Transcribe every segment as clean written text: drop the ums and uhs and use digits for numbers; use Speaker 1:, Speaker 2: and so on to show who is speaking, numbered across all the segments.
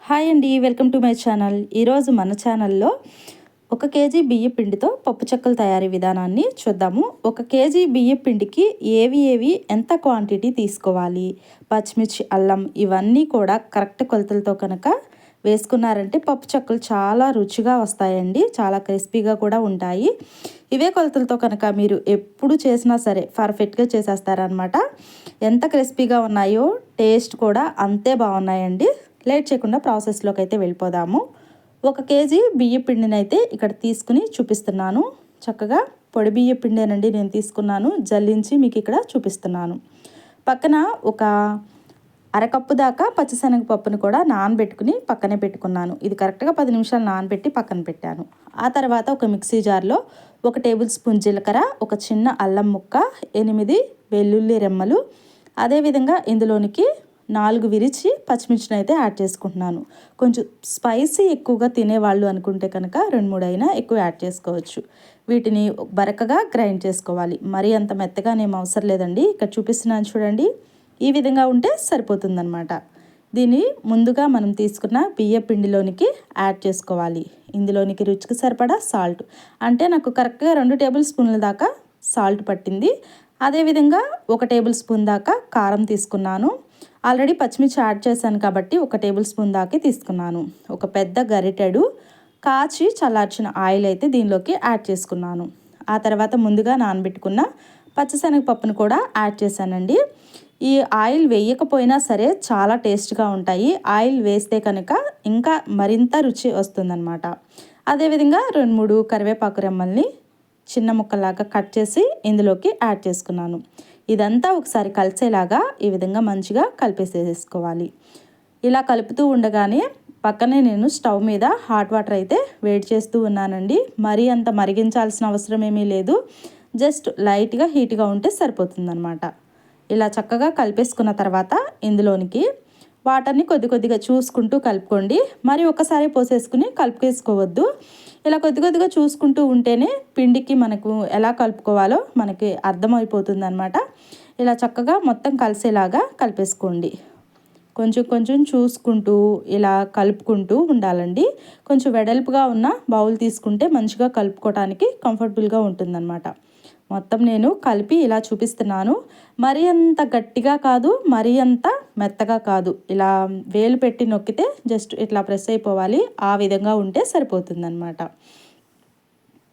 Speaker 1: Hi అండి, welcome to my channel. ఈరోజు మన ఛానల్లో 1 కేజీ బియ్య పిండితో పప్పు చెక్కల తయారీ విధానాన్ని చూద్దాము. 1 కేజీ బియ్య పిండికి ఏవి ఎంత క్వాంటిటీ తీసుకోవాలి, పచ్చిమిర్చి, అల్లం ఇవన్నీ కూడా కరెక్ట్ కొలతలతో కనుక వేసుకున్నారంటే పప్పు చెక్కలు చాలా రుచిగా వస్తాయండి. చాలా క్రిస్పీగా కూడా ఉంటాయి. ఇవే కొలతలతో కనుక మీరు ఎప్పుడు చేసినా సరే పర్ఫెక్ట్గా చేసేస్తారనమాట. ఎంత క్రిస్పీగా ఉన్నాయో టేస్ట్ కూడా అంతే బాగున్నాయండి. లేట్ చేయకుండా ప్రాసెస్లోకి అయితే వెళ్ళిపోదాము. 1 కేజీ బియ్య పిండిని అయితే ఇక్కడ తీసుకుని చూపిస్తున్నాను. చక్కగా పొడి బియ్య పిండేనండి నేను తీసుకున్నాను. జల్లించి మీకు ఇక్కడ చూపిస్తున్నాను. పక్కన ఒక అరకప్పు దాకా పచ్చిశనగపప్పును కూడా నానబెట్టుకుని పక్కనే పెట్టుకున్నాను. ఇది కరెక్ట్గా 10 నిమిషాలు నానబెట్టి పక్కన పెట్టాను. ఆ తర్వాత ఒక మిక్సీ జార్లో 1 టేబుల్ స్పూన్ జీలకర్ర, ఒక చిన్న అల్లం ముక్క, 8 వెల్లుల్లి రెమ్మలు, అదేవిధంగా ఇందులోనికి 4 విరిచి పచ్చిమిర్చిని అయితే యాడ్ చేసుకుంటున్నాను. కొంచెం స్పైసీ ఎక్కువగా తినేవాళ్ళు అనుకుంటే కనుక 2-3 అయినా ఎక్కువ యాడ్ చేసుకోవచ్చు. వీటిని బరకగా గ్రైండ్ చేసుకోవాలి. మరీ అంత మెత్తగానేం అవసరం లేదండి. ఇక్కడ చూపిస్తున్నాను చూడండి, ఈ విధంగా ఉంటే సరిపోతుందన్నమాట. దీన్ని ముందుగా మనం తీసుకున్న బియ్య పిండిలోనికి యాడ్ చేసుకోవాలి. ఇందులోనికి రుచికి సరిపడా సాల్ట్, అంటే నాకు కరెక్ట్గా 2 టేబుల్ స్పూన్ల దాకా సాల్ట్ పట్టింది. అదేవిధంగా 1 టేబుల్ స్పూన్ దాకా కారం తీసుకున్నాను. ఆల్రెడీ పచ్చిమిర్చి యాడ్ చేశాను కాబట్టి 1 టేబుల్ స్పూన్ దాకా తీసుకున్నాను. ఒక పెద్ద గరిటెడు కాచి చల్లార్చిన ఆయిల్ అయితే దీనిలోకి యాడ్ చేసుకున్నాను. ఆ తర్వాత ముందుగా నానబెట్టుకున్న పచ్చిశనగపప్పును కూడా యాడ్ చేశానండి. ఈ ఆయిల్ వేయకపోయినా సరే చాలా టేస్ట్గా ఉంటాయి. ఆయిల్ వేస్తే కనుక ఇంకా మరింత రుచి వస్తుందన్నమాట. అదేవిధంగా 2-3 కరివేపాకు రెమ్మల్ని చిన్న ముక్కలాగా కట్ చేసి ఇందులోకి యాడ్ చేసుకున్నాను. ఇదంతా ఒకసారి కలిసేలాగా ఈ విధంగా మంచిగా కలిపేసేసుకోవాలి. ఇలా కలుపుతూ ఉండగానే పక్కనే నేను స్టవ్ మీద హాట్ వాటర్ అయితే వేడి చేస్తూ ఉన్నానండి. మరీ అంత మరిగించాల్సిన అవసరం ఏమీ లేదు. జస్ట్ లైట్గా హీట్గా ఉంటే సరిపోతుందన్నమాట. ఇలా చక్కగా కలిపేసుకున్న తర్వాత ఇందులోనికి వాటర్ని కొద్దిగా చూసుకుంటూ కలుపుకోండి. మరి ఒకసారి పోసేసుకుని కలుపుకేసుకోవద్దు. ఇలా కొద్దిగా చూసుకుంటూ ఉంటేనే పిండికి మనకు ఎలా కలుపుకోవాలో మనకి అర్థమైపోతుందన్నమాట. ఇలా చక్కగా మొత్తం కలిసేలాగా కలిపేసుకోండి. కొంచెం చూసుకుంటూ ఇలా కలుపుకుంటూ ఉండాలండి. కొంచెం వెడల్పుగా ఉన్న బౌల్ తీసుకుంటే మంచిగా కలుపుకోవడానికి కంఫర్టబుల్గా ఉంటుందన్నమాట. మొత్తం నేను కలిపి ఇలా చూపిస్తున్నాను. మరీ అంత గట్టిగా కాదు, మరీ అంత మెత్తగా కాదు. ఇలా వేలు పెట్టి నొక్కితే జస్ట్ ఇట్లా ప్రెస్ అయిపోవాలి. ఆ విధంగా ఉంటే సరిపోతుందన్నమాట.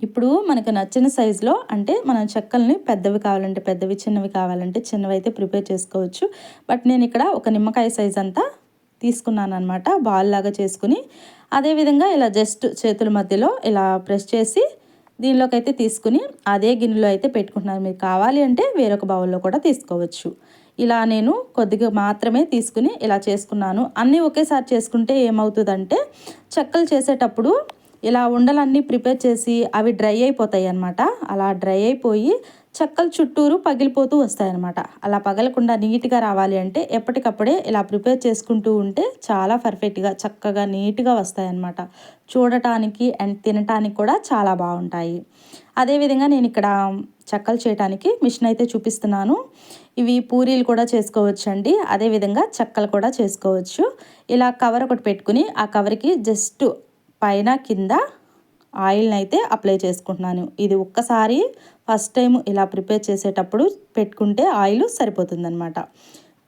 Speaker 1: ఇప్పుడు మనకు నచ్చిన సైజులో, అంటే మనం చెక్కల్ని పెద్దవి కావాలంటే పెద్దవి, చిన్నవి కావాలంటే చిన్నవి అయితే ప్రిపేర్ చేసుకోవచ్చు. బట్ నేను ఇక్కడ ఒక నిమ్మకాయ సైజ్ అంతా తీసుకున్నాను అనమాట. బాల్ లాగా చేసుకుని అదేవిధంగా ఇలా జస్ట్ చేతుల మధ్యలో ఇలా ప్రెస్ చేసి దీనిలోకి అయితే తీసుకుని అదే గిన్నెలో అయితే పెట్టుకుంటున్నాను. మీరు కావాలి అంటే వేరొక బౌల్లో కూడా తీసుకోవచ్చు. ఇలా నేను కొద్దిగా మాత్రమే తీసుకుని ఇలా చేసుకున్నాను. అన్నీ ఒకేసారి చేసుకుంటే ఏమవుతుందంటే చెక్కలు చేసేటప్పుడు ఇలా ఉండలన్నీ ప్రిపేర్ చేసి అవి డ్రై అయిపోతాయి అన్నమాట. అలా డ్రై అయిపోయి చెక్కలు చుట్టూరు పగిలిపోతూ వస్తాయన్నమాట. అలా పగలకుండా నీట్గా రావాలి అంటే ఎప్పటికప్పుడే ఇలా ప్రిపేర్ చేసుకుంటూ ఉంటే చాలా పర్ఫెక్ట్గా చక్కగా నీట్గా వస్తాయన్నమాట. చూడటానికి అండ్ తినటానికి కూడా చాలా బాగుంటాయి. అదేవిధంగా నేను ఇక్కడ చెక్కలు చేయడానికి మిషన్ అయితే చూపిస్తున్నాను. ఇవి పూరీలు కూడా చేసుకోవచ్చు అండి. అదేవిధంగా చెక్కలు కూడా చేసుకోవచ్చు. ఇలా కవర్ ఒకటి పెట్టుకుని ఆ కవర్కి జస్ట్ పైన కింద ఆయిల్ని అయితే అప్లై చేసుకుంటున్నాను. ఇది ఒక్కసారి ఫస్ట్ టైం ఇలా ప్రిపేర్ చేసేటప్పుడు పెట్టుకుంటే ఆయిల్ సరిపోతుందన్నమాట.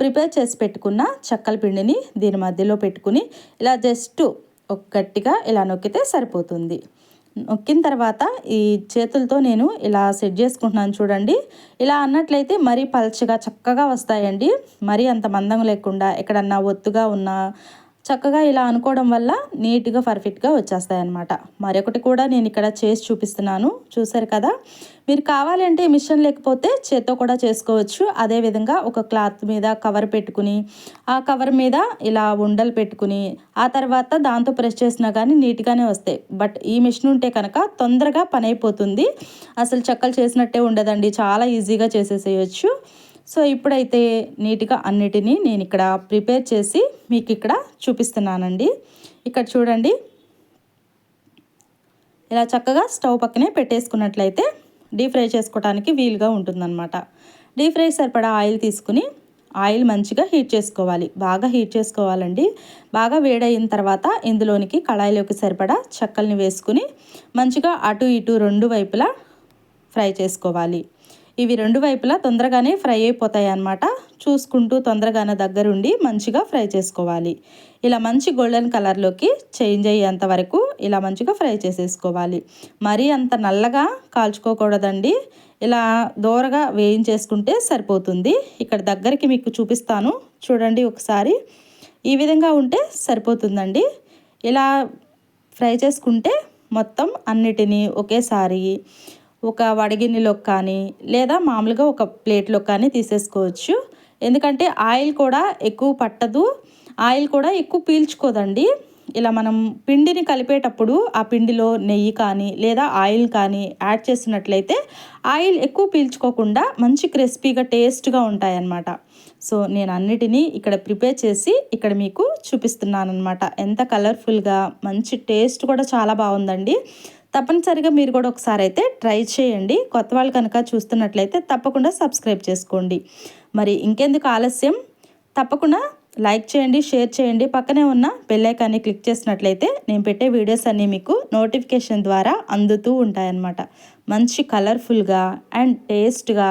Speaker 1: ప్రిపేర్ చేసి పెట్టుకున్న చెక్కల పిండిని దీని మధ్యలో పెట్టుకుని ఇలా జస్ట్ గట్టిగా ఇలా నొక్కితే సరిపోతుంది. నొక్కిన తర్వాత ఈ చేతులతో నేను ఇలా సెట్ చేసుకుంటున్నాను చూడండి. ఇలా అన్నట్లయితే మరీ పల్చగా చక్కగా వస్తాయండి. మరీ అంత మందం లేకుండా ఎక్కడన్నా ఒత్తుగా ఉన్న చక్కగా ఇలా అనుకోవడం వల్ల నీట్గా పర్ఫెక్ట్గా వచ్చేస్తాయి అన్నమాట. మరొకటి కూడా నేను ఇక్కడ చేసి చూపిస్తున్నాను, చూసారు కదా. మీరు కావాలి అంటే మిషన్ లేకపోతే చేత్తో కూడా చేసుకోవచ్చు. అదేవిధంగా ఒక క్లాత్ మీద కవర్ పెట్టుకుని ఆ కవర్ మీద ఇలా ఉండలు పెట్టుకుని ఆ తర్వాత దాంతో ప్రెస్ చేసినా కానీ నీట్గానే వస్తాయి. బట్ ఈ మిషన్ ఉంటే కనుక తొందరగా పని అయిపోతుంది. అసలు చెక్కలు చేసినట్టే ఉండదండి, చాలా ఈజీగా చేసేసేయచ్చు. సో ఇప్పుడైతే నీట్గా అన్నిటినీ నేను ఇక్కడ ప్రిపేర్ చేసి మీకు ఇక్కడ చూపిస్తున్నానండి. ఇక్కడ చూడండి, ఇలా చక్కగా స్టవ్ పక్కనే పెట్టేసుకున్నట్లయితే డీప్ ఫ్రై చేసుకోవడానికి వీలుగా ఉంటుందన్నమాట. డీప్ ఫ్రై సరిపడా ఆయిల్ తీసుకుని ఆయిల్ మంచిగా హీట్ చేసుకోవాలి, బాగా హీట్ చేసుకోవాలండి. బాగా వేడయిన తర్వాత ఇందులోనికి కళాయిలోకి సరిపడా చెక్కల్ని వేసుకుని మంచిగా అటు ఇటు రెండు వైపులా ఫ్రై చేసుకోవాలి. ఇవి రెండు వైపులా తొందరగానే ఫ్రై అయిపోతాయి అన్నమాట. చూసుకుంటూ తొందరగానే దగ్గరుండి మంచిగా ఫ్రై చేసుకోవాలి. ఇలా మంచి గోల్డెన్ కలర్లోకి చేంజ్ అయ్యేంత వరకు ఇలా మంచిగా ఫ్రై చేసేసుకోవాలి. మరీ అంత నల్లగా కాల్చుకోకూడదండి, ఇలా దోరగా వేయించేసుకుంటే సరిపోతుంది. ఇక్కడ దగ్గరికి మీకు చూపిస్తాను చూడండి ఒకసారి. ఈ విధంగా ఉంటే సరిపోతుందండి. ఇలా ఫ్రై చేసుకుంటే మొత్తం అన్నిటినీ ఒకేసారి ఒక వడగిన్నెలోకి కానీ లేదా మామూలుగా ఒక ప్లేట్లో కానీ తీసేసుకోవచ్చు. ఎందుకంటే ఆయిల్ కూడా ఎక్కువ పట్టదు, ఆయిల్ కూడా ఎక్కువ పీల్చుకోదండి. ఇలా మనం పిండిని కలిపేటప్పుడు ఆ పిండిలో నెయ్యి కానీ లేదా ఆయిల్ కానీ యాడ్ చేసినట్లయితే ఆయిల్ ఎక్కువ పీల్చుకోకుండా మంచి క్రిస్పీగా టేస్ట్గా ఉంటాయన్నమాట. సో నేను అన్నిటినీ ఇక్కడ ప్రిపేర్ చేసి ఇక్కడ మీకు చూపిస్తున్నాను అనమాట. ఎంత కలర్ఫుల్గా మంచి టేస్ట్ కూడా చాలా బాగుందండి. తప్పనిసరిగా మీరు కూడా ఒకసారి అయితే ట్రై చేయండి. కొత్త వాళ్ళు కనుక చూస్తున్నట్లయితే తప్పకుండా సబ్స్క్రైబ్ చేసుకోండి. మరి ఇంకెందుకు ఆలస్యం, తప్పకుండా లైక్ చేయండి, షేర్ చేయండి. పక్కనే ఉన్న బెల్ ఐకాన్ని క్లిక్ చేసినట్లయితే నేను పెట్టే వీడియోస్ అన్నీ మీకు నోటిఫికేషన్ ద్వారా అందుతూ ఉంటాయన్నమాట. మంచి కలర్ఫుల్గా అండ్ టేస్ట్గా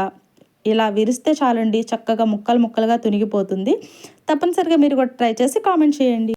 Speaker 1: ఇలా విరిస్తే చాలండి, చక్కగా ముక్కలు ముక్కలుగా తునిగిపోతుంది. తప్పనిసరిగా మీరు కూడా ట్రై చేసి కామెంట్ చేయండి.